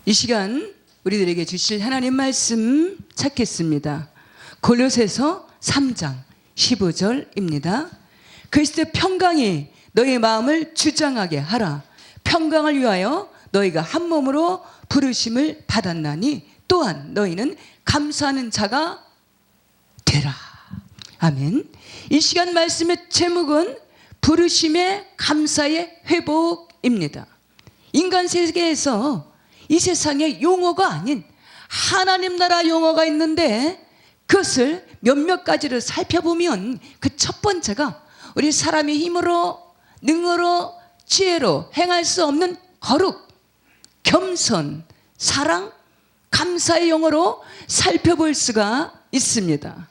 이 시간 우리들에게 주실 하나님 말씀 찾겠습니다. 골로새서 3장 15절입니다. 그리스도의 평강이 너희 마음을 주장하게 하라. 평강을 위하여 너희가 한 몸으로 부르심을 받았나니 또한 너희는 감사하는 자가 되라. 아멘. 이 시간 말씀의 제목은 부르심의 감사의 회복입니다. 인간 세계에서 이 세상에 용어가 아닌 하나님 나라 용어가 있는데 그것을 몇몇 가지를 살펴보면 그 첫 번째가 우리 사람의 힘으로 능으로 지혜로 행할 수 없는 거룩, 겸손, 사랑, 감사의 용어로 살펴볼 수가 있습니다.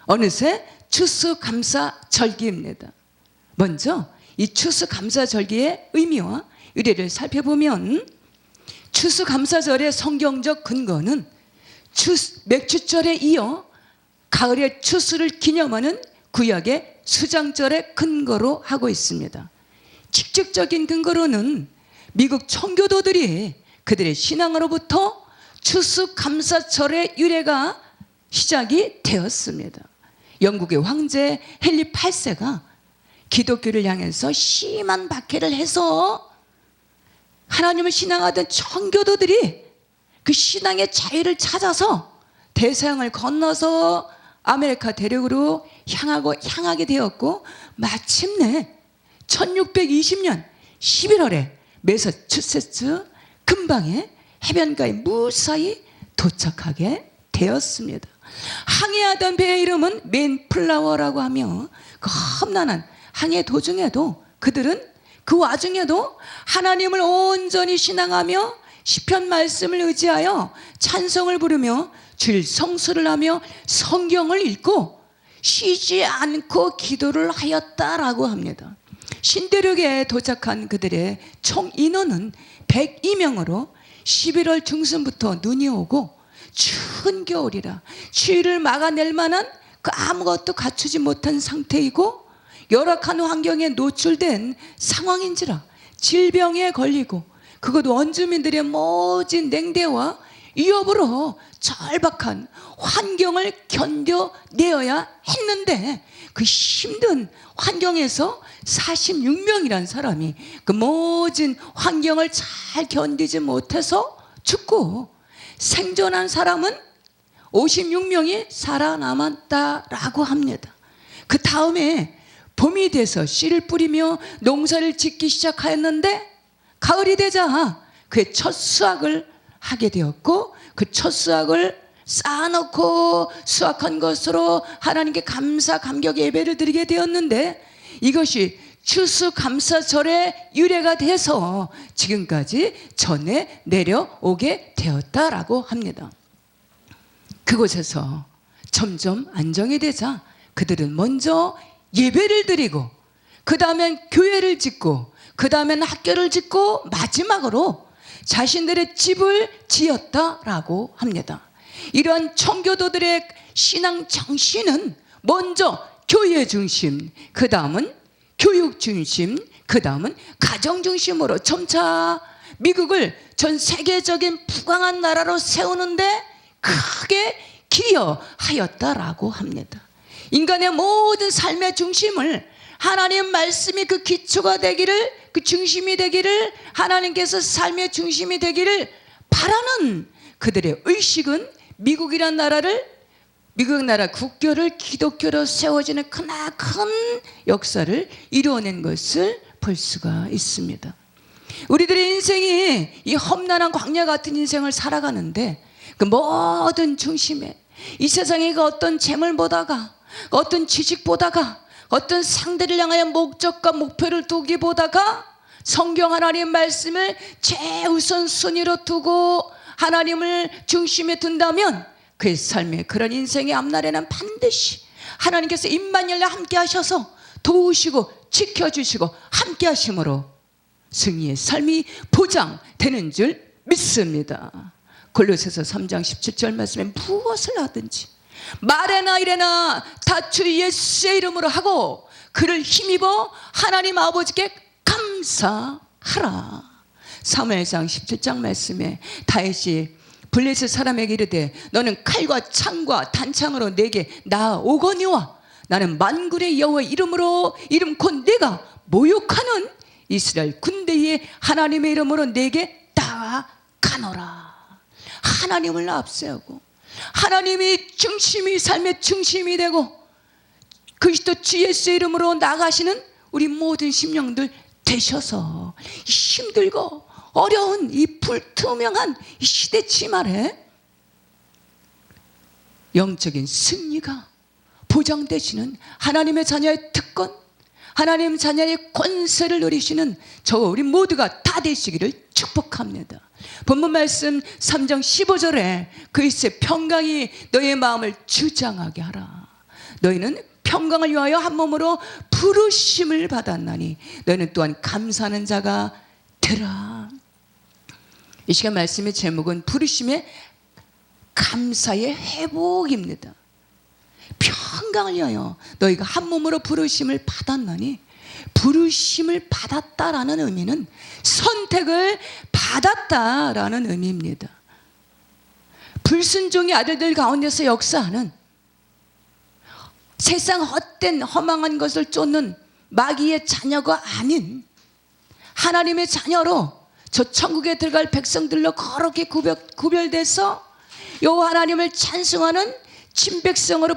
어느새 추수감사절기입니다. 먼저 이 추수감사절기의 의미와 의례를 살펴보면 추수감사절의 성경적 근거는 맥주절에 이어 가을의 추수를 기념하는 구약의 수장절의 근거로 하고 있습니다. 직접적인 근거로는 미국 청교도들이 그들의 신앙으로부터 추수감사절의 유래가 시작이 되었습니다. 영국의 황제 헨리 8세가 기독교를 향해서 심한 박해를 해서 하나님을 신앙하던 청교도들이 그 신앙의 자유를 찾아서 대서양을 건너서 아메리카 대륙으로 향하게 되었고 마침내 1620년 11월에 매서추세츠 근방의 해변가에 무사히 도착하게 되었습니다. 항해하던 배의 이름은 맨플라워라고 하며 그 험난한 항해 도중에도 그들은 그 와중에도 하나님을 온전히 신앙하며 시편 말씀을 의지하여 찬송을 부르며 주일 성수를 하며 성경을 읽고 쉬지 않고 기도를 하였다라고 합니다. 신대륙에 도착한 그들의 총 인원은 102명으로 11월 중순부터 눈이 오고 추운 겨울이라 추위를 막아낼 만한 그 아무것도 갖추지 못한 상태이고 열악한 환경에 노출된 상황인지라 질병에 걸리고 그것도 원주민들의 모진 냉대와 위협으로 절박한 환경을 견뎌내어야 했는데 그 힘든 환경에서 46명이란 사람이 그 모진 환경을 잘 견디지 못해서 죽고 생존한 사람은 56명이 살아남았다라고 합니다. 그 다음에 봄이 돼서 씨를 뿌리며 농사를 짓기 시작하였는데 가을이 되자 그의 첫 수확을 하게 되었고 그 첫 수확을 쌓아놓고 수확한 것으로 하나님께 감사 감격 예배를 드리게 되었는데 이것이 추수감사절의 유래가 돼서 지금까지 전해 내려오게 되었다라고 합니다. 그곳에서 점점 안정이 되자 그들은 먼저 예배를 드리고 그 다음엔 교회를 짓고 그 다음엔 학교를 짓고 마지막으로 자신들의 집을 지었다라고 합니다. 이러한 청교도들의 신앙 정신은 먼저 교회 중심, 그 다음은 교육 중심, 그 다음은 가정 중심으로 점차 미국을 전 세계적인 부강한 나라로 세우는데 크게 기여하였다라고 합니다. 인간의 모든 삶의 중심을 하나님 말씀이 그 기초가 되기를, 그 중심이 되기를, 하나님께서 삶의 중심이 되기를 바라는 그들의 의식은 미국 나라 국교를 기독교로 세워지는 크나큰 역사를 이루어낸 것을 볼 수가 있습니다. 우리들의 인생이 이 험난한 광야 같은 인생을 살아가는데 그 모든 중심에 이 세상에 그 어떤 재물 보다가 어떤 지식 보다가 어떤 상대를 향하여 목적과 목표를 두기 보다가 성경 하나님 말씀을 최우선순위로 두고 하나님을 중심에 둔다면 그의 삶에 그런 인생의 앞날에는 반드시 하나님께서 임마누엘과 함께 하셔서 도우시고 지켜주시고 함께 하심으로 승리의 삶이 보장되는 줄 믿습니다. 골로새서 3장 17절 말씀에 무엇을 하든지 말에나 이래나 다 주 예수의 이름으로 하고 그를 힘입어 하나님 아버지께 감사하라. 사무엘상 17장 말씀에 다윗이 블레셋 사람에게 이르되 너는 칼과 창과 단창으로 내게 나아오거니와 나는 만군의 여호와 이름으로 이름 곧 내가 모욕하는 이스라엘 군대의 하나님의 이름으로 내게 나아가노라. 하나님을 앞세우고 하나님이 중심이 삶의 중심이 되고 그리스도 주 예수의 이름으로 나가시는 우리 모든 심령들 되셔서 힘들고 어려운 이 불투명한 이 시대치 말에 영적인 승리가 보장되시는 하나님의 자녀의 특권, 하나님 자녀의 권세를 누리시는 저 우리 모두가 다 되시기를 축복합니다. 본문 말씀 3장 15절에 그리스도의 평강이 너희의 마음을 주장하게 하라. 너희는 평강을 위하여 한 몸으로 부르심을 받았나니 너희는 또한 감사하는 자가 되라. 이 시간 말씀의 제목은 부르심의 감사의 회복입니다. 평강을 위하여 너희가 한 몸으로 부르심을 받았나니, 부르심을 받았다라는 의미는 선택을 받았다라는 의미입니다. 불순종의 아들들 가운데서 역사하는 세상 헛된 허망한 것을 쫓는 마귀의 자녀가 아닌 하나님의 자녀로 저 천국에 들어갈 백성들로 거룩히 구별돼서 여호와 하나님을 찬송하는 친백성으로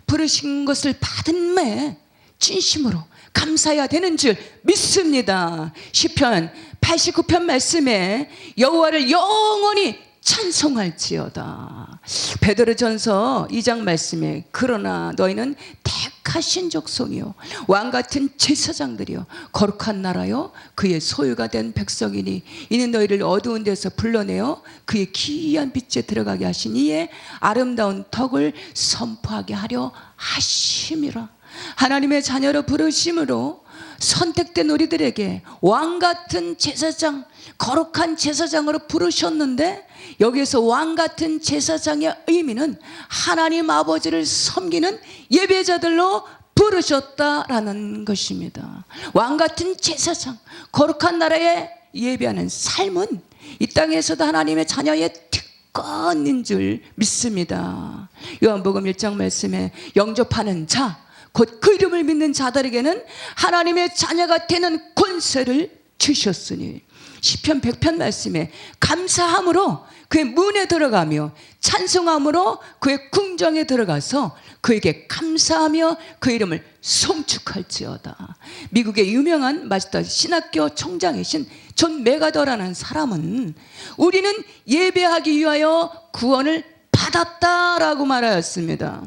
부르신 것을 받은 매 진심으로 감사해야 되는 줄 믿습니다. 시편 89편 말씀에 여호와를 영원히 찬송할지어다. 베드로전서 2장 말씀에 그러나 너희는 택하신 족속이요 왕같은 제사장들이요 거룩한 나라요 그의 소유가 된 백성이니 이는 너희를 어두운 데서 불러내어 그의 기이한 빛에 들어가게 하신 이의 아름다운 덕을 선포하게 하려 하심이라. 하나님의 자녀로 부르심으로 선택된 우리들에게 왕같은 제사장, 거룩한 제사장으로 부르셨는데 여기에서 왕같은 제사장의 의미는 하나님 아버지를 섬기는 예배자들로 부르셨다라는 것입니다. 왕같은 제사장, 거룩한 나라에 예배하는 삶은 이 땅에서도 하나님의 자녀의 특권인 줄 믿습니다. 요한복음 1장 말씀에 영접하는 자 곧 그 이름을 믿는 자들에게는 하나님의 자녀가 되는 권세를 주셨으니 시편 100편 말씀에 감사함으로 그의 문에 들어가며 찬송함으로 그의 궁정에 들어가서 그에게 감사하며 그 이름을 송축할지어다. 미국의 유명한 마스터 신학교 총장이신 존 메가더라는 사람은 우리는 예배하기 위하여 구원을 받았다라고 말하였습니다.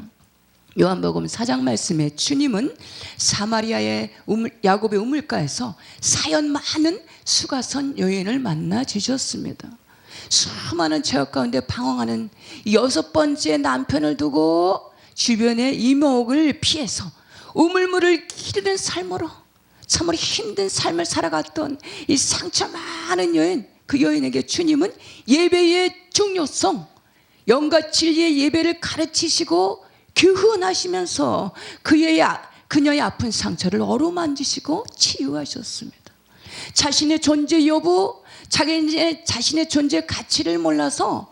요한복음 4장 말씀에 주님은 사마리아의 야곱의 우물가에서 사연 많은 수가선 여인을 만나 주셨습니다. 수많은 죄악 가운데 방황하는 6번째 남편을 두고 주변의 이목을 피해서 우물물을 기르는 삶으로 참으로 힘든 삶을 살아갔던 이 상처 많은 여인, 그 여인에게 주님은 예배의 중요성, 영과 진리의 예배를 가르치시고 교훈하시면서 그녀의 아픈 상처를 어루만지시고 치유하셨습니다. 자신의 존재 여부, 자신의 존재 가치를 몰라서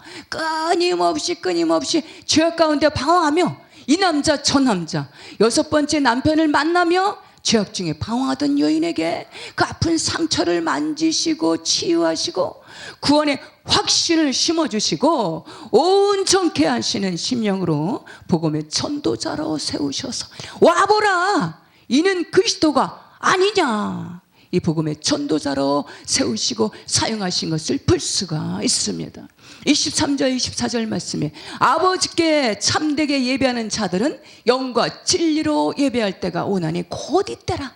끊임없이 죄악 가운데 방황하며 이 남자 저 남자 6번째 남편을 만나며 죄악 중에 방황하던 여인에게 그 아픈 상처를 만지시고 치유하시고 구원의 확신을 심어주시고 온전케 하시는 심령으로 복음의 전도자로 세우셔서 와보라 이는 그리스도가 아니냐, 이 복음의 전도자로 세우시고 사용하신 것을 볼 수가 있습니다. 23절 24절 말씀에 아버지께 참되게 예배하는 자들은 영과 진리로 예배할 때가 오나니 곧 이때라.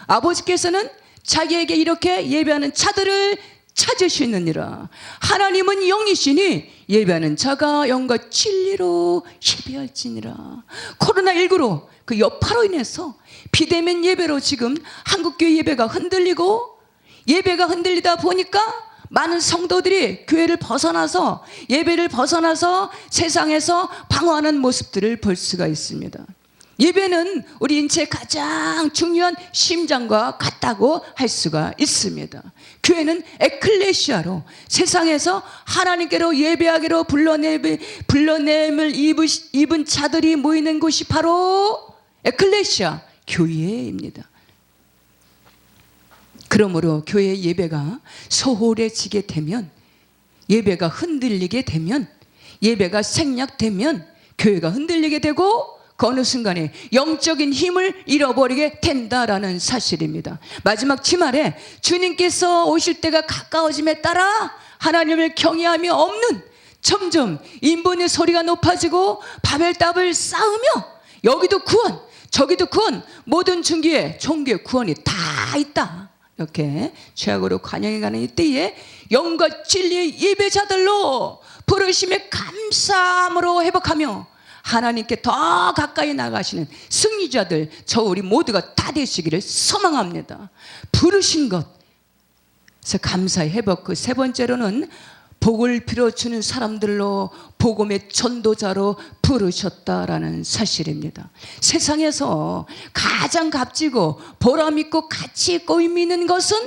아버지께서는 자기에게 이렇게 예배하는 자들을 찾으시느니라. 하나님은 영이시니 예배하는 자가 영과 진리로 예배할지니라. 코로나19로 그 여파로 인해서 비대면 예배로 지금 한국교회 예배가 흔들리고, 예배가 흔들리다 보니까 많은 성도들이 교회를 벗어나서, 예배를 벗어나서 세상에서 방황하는 모습들을 볼 수가 있습니다. 예배는 우리 인체의 가장 중요한 심장과 같다고 할 수가 있습니다. 교회는 에클레시아로 세상에서 하나님께로 예배하기로 불러냄을 입은 자들이 모이는 곳이 바로 에클레시아, 교회입니다. 그러므로 교회 예배가 소홀해지게 되면, 예배가 흔들리게 되면, 예배가 생략되면 교회가 흔들리게 되고 그 어느 순간에 영적인 힘을 잃어버리게 된다라는 사실입니다. 마지막 주말에 주님께서 오실 때가 가까워짐에 따라 하나님을 경외함이 없는, 점점 인본의 소리가 높아지고 바벨탑을 쌓으며 여기도 구원 저기도 구원, 모든 종교의 구원이 다 있다, 이렇게 죄악으로 관영해가는 이때에 영과 진리의 예배자들로 부르심의 감사함으로 회복하며 하나님께 더 가까이 나가시는 승리자들, 저 우리 모두가 다 되시기를 소망합니다. 부르신 것에서 감사의 회복. 그 세 번째로는 복을 빌어주는 사람들로, 복음의 전도자로 부르셨다라는 사실입니다. 세상에서 가장 값지고 보람있고 가치있고 의미 있는 것은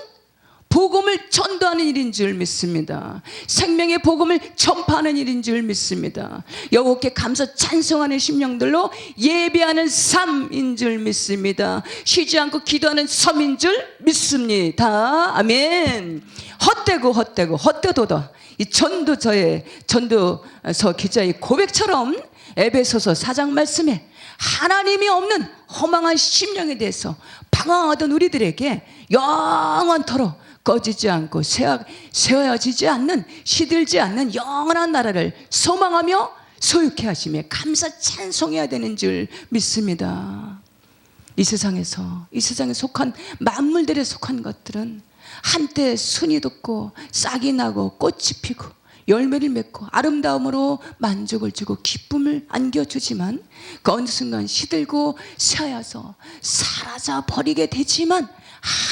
복음을 전도하는 일인 줄 믿습니다. 생명의 복음을 전파하는 일인 줄 믿습니다. 여호와께 감사 찬송하는 심령들로 예배하는 삶인 줄 믿습니다. 쉬지 않고 기도하는 섬인 줄 믿습니다. 아멘. 헛되도다. 이 전도서 기자의 고백처럼 에베소서 4장 말씀에 하나님이 없는 허망한 심령에 대해서 방황하던 우리들에게 영원토록 꺼지지 않고 세워지지 않는, 시들지 않는 영원한 나라를 소망하며 소유케 하시며 감사 찬송해야 되는 줄 믿습니다. 이 세상에 속한 만물들에 속한 것들은 한때 순이 돋고 싹이 나고 꽃이 피고 열매를 맺고 아름다움으로 만족을 주고 기쁨을 안겨주지만 그 어느 순간 시들고 쇠하여서 사라져 버리게 되지만,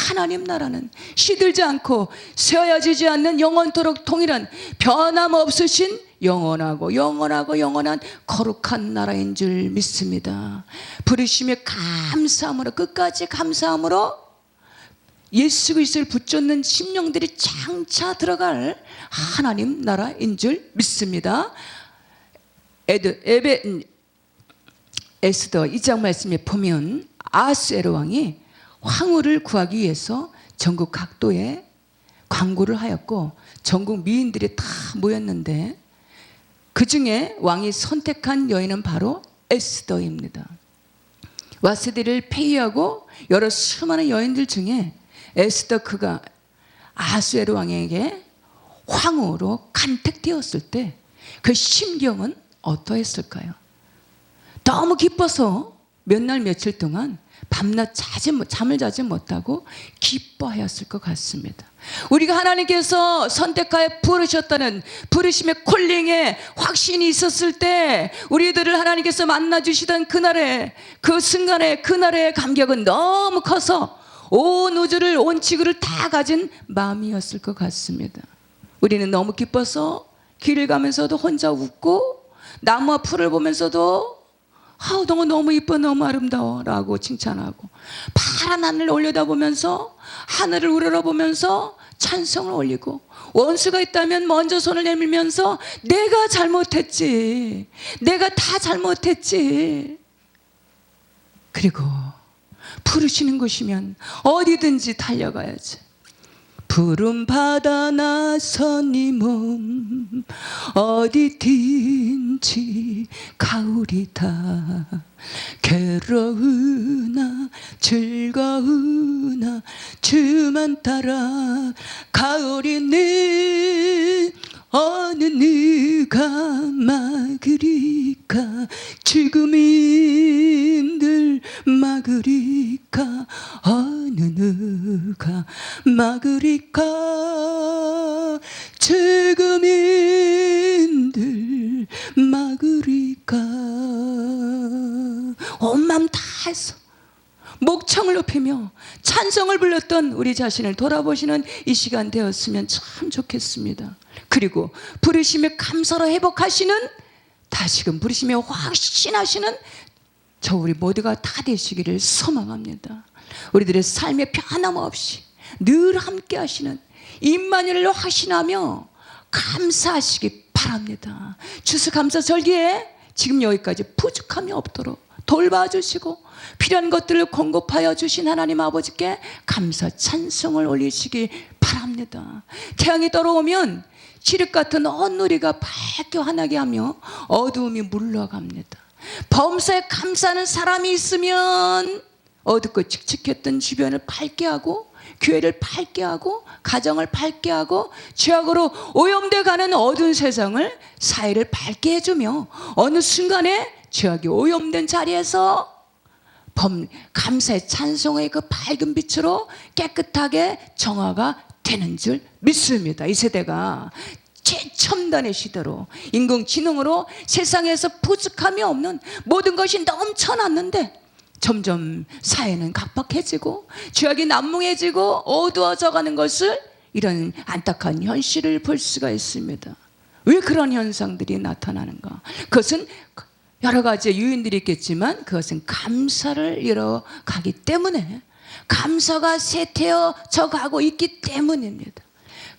하나님 나라는 시들지 않고 쇠하여지지 않는 영원토록 동일한 변함없으신 영원한 거룩한 나라인 줄 믿습니다. 부르심의 감사함으로, 끝까지 감사함으로 예수 그리스도를 붙잡는 심령들이 장차 들어갈 하나님 나라인 줄 믿습니다. 에스더 2장 말씀에 보면 아하스에로 왕이 황후를 구하기 위해서 전국 각도에 광고를 하였고 전국 미인들이 다 모였는데 그 중에 왕이 선택한 여인은 바로 에스더입니다. 와스디를 폐위하고 여러 수많은 여인들 중에 에스더, 그가 아하수에로 왕에게 황후로 간택되었을 때 그 심경은 어떠했을까요? 너무 기뻐서 몇 날 며칠 동안 밤낮 잠을 자지 못하고 기뻐하였을 것 같습니다. 우리가 하나님께서 선택하여 부르셨다는 부르심의 콜링에 확신이 있었을 때 우리들을 하나님께서 만나주시던 그날의 그 순간의 그날의 감격은 너무 커서 온 우주를, 온 지구를 다 가진 마음이었을 것 같습니다. 우리는 너무 기뻐서 길을 가면서도 혼자 웃고 나무와 풀을 보면서도 너무 이뻐, 너무 아름다워 라고 칭찬하고, 파란 하늘을 올려다보면서 하늘을 우러러보면서 찬송을 올리고, 원수가 있다면 먼저 손을 내밀면서 내가 잘못했지, 내가 다 잘못했지. 그리고 부르시는 곳이면 어디든지 달려가야지. 푸른 바다 나선 이 몸 어디든지 가오리다. 괴로우나 즐거우나 주만 따라 가오리는 어느 누가 막으리까. 죽음인들 막으리까. 어느 누가 막으리까. 죽음인들 막으리까. 온 마음 다해서 목청을 높이며 찬송을 불렀던 우리 자신을 돌아보시는 이 시간 되었으면 참 좋겠습니다. 그리고 부르심에 감사로 회복하시는, 다시금 부르심에 확신하시는 저 우리 모두가 다 되시기를 소망합니다. 우리들의 삶에 변함없이 늘 함께 하시는 임마누엘로 하시나며 감사하시기 바랍니다. 추수감사절기에 지금 여기까지 부족함이 없도록 돌봐주시고 필요한 것들을 공급하여 주신 하나님 아버지께 감사 찬송을 올리시기 바랍니다. 태양이 떨어오면 칠흑 같은 온누리가 밝게 환하게 하며 어두움이 물러갑니다. 범사에 감사하는 사람이 있으면 어둡고 칙칙했던 주변을 밝게 하고 교회를 밝게 하고 가정을 밝게 하고 죄악으로 오염돼 가는 어두운 세상을 사회를 밝게 해주며 어느 순간에 죄악이 오염된 자리에서 감사의 찬송의 그 밝은 빛으로 깨끗하게 정화가 되는 줄 믿습니다. 이 세대가 최첨단의 시대로 인공지능으로 세상에서 부족함이 없는 모든 것이 넘쳐났는데 점점 사회는 각박해지고 죄악이 난무해지고 어두워져 가는 것을 이런 안타까운 현실을 볼 수가 있습니다. 왜 그런 현상들이 나타나는가? 그것은 여러 가지 요인들이 있겠지만 그것은 감사를 잃어가기 때문에 감사가 쇠퇴해져 가고 있기 때문입니다.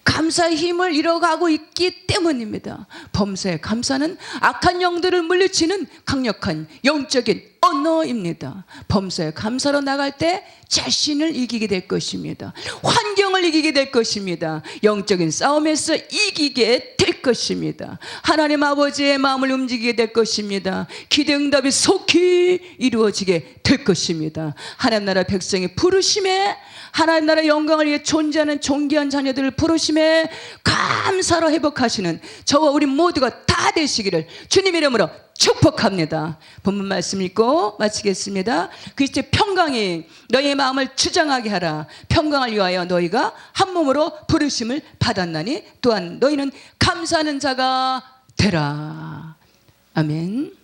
감사의 힘을 잃어가고 있기 때문입니다. 범사의 감사는 악한 영들을 물리치는 강력한 영적인 언어입니다. 범사의 감사로 나갈 때 자신을 이기게 될 것입니다. 환경을 이기게 될 것입니다. 영적인 싸움에서 이기게 될 것입니다. 하나님 아버지의 마음을 움직이게 될 것입니다. 기대응답이 속히 이루어지게 될 것입니다. 하나님 나라 백성의 부르심에 하나님 나라의 영광을 위해 존재하는 존귀한 자녀들을 부르심에 감사로 회복하시는 저와 우리 모두가 다 되시기를 주님 이름으로 축복합니다. 본문 말씀 읽고 마치겠습니다. 그리스도의 평강이 너희의 마음을 주장하게 하라. 평강을 위하여 너희가 한 몸으로 부르심을 받았나니 또한 너희는 감사하는 자가 되라. 아멘.